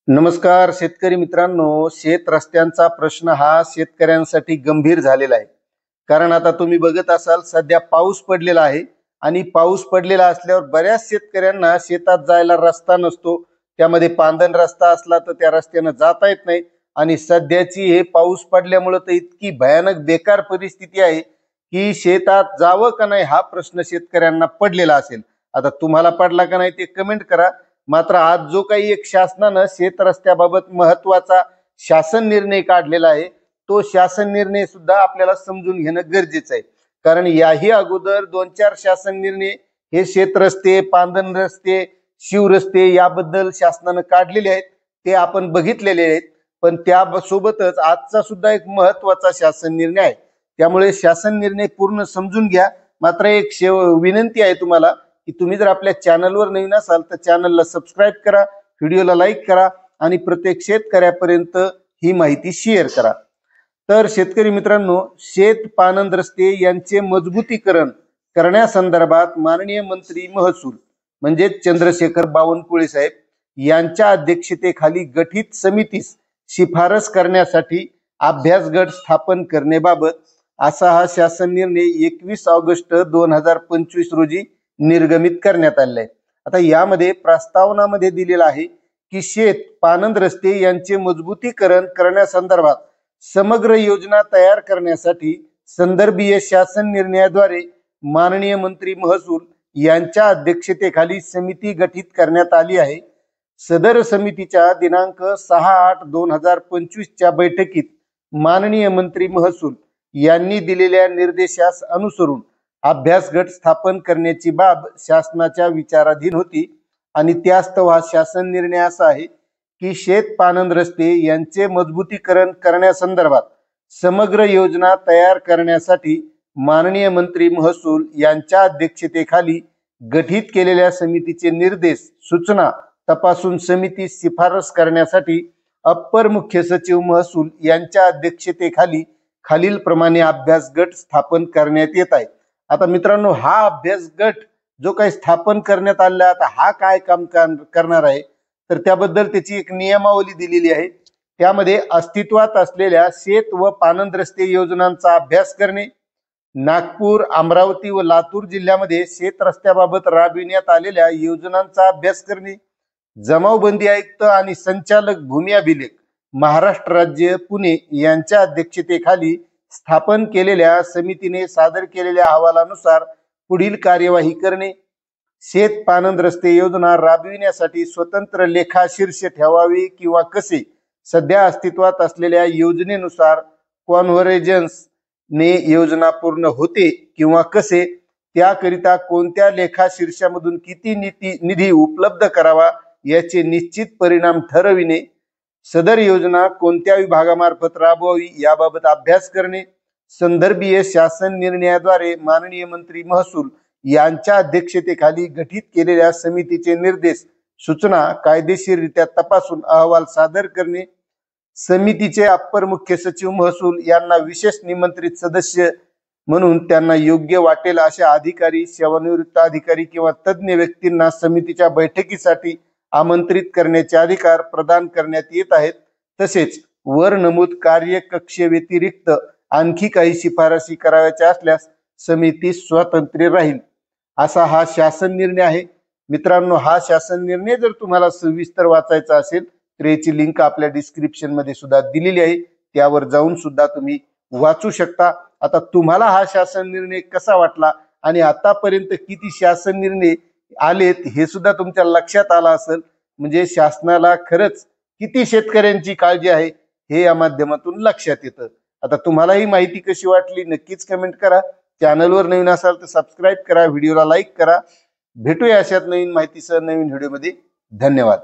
नमस्कार शेतकरी मित्रांनो, शेत रस्त्यांचा प्रश्न हा शेतकऱ्यांसाठी गंभीर झालेला आहे। कारण आता तुम्ही बघत असाल सध्या पाऊस पडलेला आहे आणि पाऊस पडलेला असल्यावर बऱ्याच शेतकऱ्यांना शेतात जायला रस्ता नसतो। त्यामध्ये पांदन रस्ता असला तर त्या रस्त्याने जाता येत नाही आणि सध्याची हे पाऊस पडल्यामुळे तर इतकी भयानक बेकार परिस्थिती आहे की शेतात जावं का नाही हा प्रश्न शेतकऱ्यांना पडलेला असेल। आता तुम्हाला पडला का नाही ते कमेंट करा। मात्र आज जो काही एक शासनानं शेत रस्त्याबाबत महत्वाचा शासन निर्णय काढलेला आहे तो शासन निर्णय सुद्धा आपल्याला समजून घेणं गरजेचं आहे। कारण याही अगोदर 2-4 शासन निर्णय हे शेत रस्ते, पांदन रस्ते, शिवरस्ते याबद्दल शासनानं काढलेले आहेत, ते आपण बघितलेले आहेत। पण त्यासोबतच आजचा सुद्धा एक महत्वाचा शासन निर्णय आहे, त्यामुळे शासन निर्णय पूर्ण समजून घ्या। मात्र एक विनंती आहे तुम्हाला की तुम्ही जर आपल्या चॅनलवर नवीन असाल तर चॅनलला सबस्क्राइब करा, व्हिडिओला लाईक करा आणि प्रत्येक शेतकऱ्यापर्यंत ही माहिती शेअर करा। तर शेतकरी मित्रांनो, शेत पानंद रस्ते यांचे मजबूतीकरण करण्यासंदर्भात माननीय मंत्री महसूल म्हणजे चंद्रशेखर बावनकुळे साहेब यांच्या अध्यक्षतेखाली गठीत समितीस शिफारस करण्यासाठी अभ्यास गट स्थापन करण्याबाबत असा हा शासन निर्णय 21 ऑगस्ट 2025 रोजी निर्गमित करण्यात आले आहे। आता यामध्ये प्रस्तावनामध्ये दिलेला आहे की शेत पानंद रस्ते यांचे मजबूतीकरण करण्यासंदर्भात समग्र योजना तयार करण्यासाठी संदर्भीय शासन निर्णयाद्वारे माननीय मंत्री महसूल यांच्या अध्यक्षतेखाली समिती गठीत करण्यात आली आहे। सदर समितीच्या दिनांक 6/8/2025 च्या बैठकीत माननीय मंत्री महसूल यांनी दिलेल्या निर्देशास अनुसरून अभ्यास गट स्थापन करण्याची बाब शासनाच्या विचाराधीन होती आणि त्यास्तव हा शासन निर्णय असा आहे की शेत पानंद रस्ते यांचे मजबूतीकरण करण्यासंदर्भात समग्र योजना तयार करण्यासाठी माननीय मंत्री महसूल यांच्या अध्यक्षतेखाली गठीत केलेल्या समितीचे निर्देश सूचना तपासून समिती शिफारस करण्यासाठी अप्पर मुख्य सचिव महसूल यांच्या अध्यक्षतेखाली खालील प्रमाणे अभ्यास गट स्थापन करण्यात येत आहे। आता मित्रांनो, हा अभ्यास गट जो काही स्थापन करण्यात आला आता हा काय काम करणार आहे तर त्याबद्दल त्याची एक नियमावली दिलेली आहे। त्यामध्ये अस्तित्वात असलेल्या शेत व पानंद रस्ते योजनांचा अभ्यास करणे, नागपूर, अमरावती व लातूर जिल्ह्यामध्ये शेत रस्त्याबाबत राबविण्यात आलेल्या योजनांचा अभ्यास करणे, जमावबंदी आयुक्त आणि संचालक भूमी अभिलेख महाराष्ट्र राज्य पुणे यांच्या अध्यक्षतेखाली स्थापन केलेल्या समितीने सादर केलेल्या अहवालानुसार पुढील कार्यवाही करणे, शेत पानंद रस्ते योजना राबविण्यासाठी स्वतंत्र लेखाशीर्ष ठेवावी किंवा कसे, सध्या अस्तित्वात असलेल्या योजनेनुसार कॉन्व्हर्जन्स ने योजना पूर्ण होते किंवा कसे, त्याकरिता कोणत्या लेखाशीर्षामधून किती निधी उपलब्ध करावा याचे निश्चित परिणाम ठरविणे, सदर योजना कोणत्या विभागामार्फत राबवावी याबाबत अभ्यास करणे, संदर्भीय शासन निर्णयाद्वारे माननीय मंत्री महसूल यांच्या अध्यक्षतेखाली गठीत केलेल्या समितीचे निर्देश सूचना कायदेशीररित्या तपासून अहवाल सादर करणे, समितीचे अप्पर मुख्य सचिव महसूल यांना विशेष निमंत्रित सदस्य म्हणून त्यांना योग्य वाटेल अशा अधिकारी, सेवानिवृत्त अधिकारी किंवा तज्ञ व्यक्तींना समितीच्या बैठकीसाठी आमंत्रित करण्याचे अधिकार प्रदान करण्यात येत आहेत। तसेच वर नमूद कार्यकक्ष व्यतिरिक्त आणखी काही शिफारसी करायच्या असल्यास समिती स्वातंत्र्य राहील असा हा शासन निर्णय आहे। मित्रांनो, हा शासन निर्णय जर तुम्हाला सविस्तर वाचायचा असेल तर याची लिंक आपल्या डिस्क्रिप्शन मध्ये सुद्धा दिलेली आहे, त्यावर जाऊन सुद्धा तुम्ही वाचू शकता। आता तुम्हाला हा शासन निर्णय कसा वाटला आणि आतापर्यंत किती शासन निर्णय आलेत हे सुद्धा तुमच्या लक्षात आलं असेल, म्हणजे शासनाला खरंच किती शेतकऱ्यांची काळजी आहे हे या माध्यमातून लक्षात येतं। आता तुम्हाला ही माहिती कशी वाटली नक्कीच कमेंट करा। चॅनलवर नवीन असाल तर सबस्क्राइब करा, व्हिडिओला लाईक करा। भेटूया अशाच नवीन माहितीसह नवीन व्हिडिओमध्ये। धन्यवाद।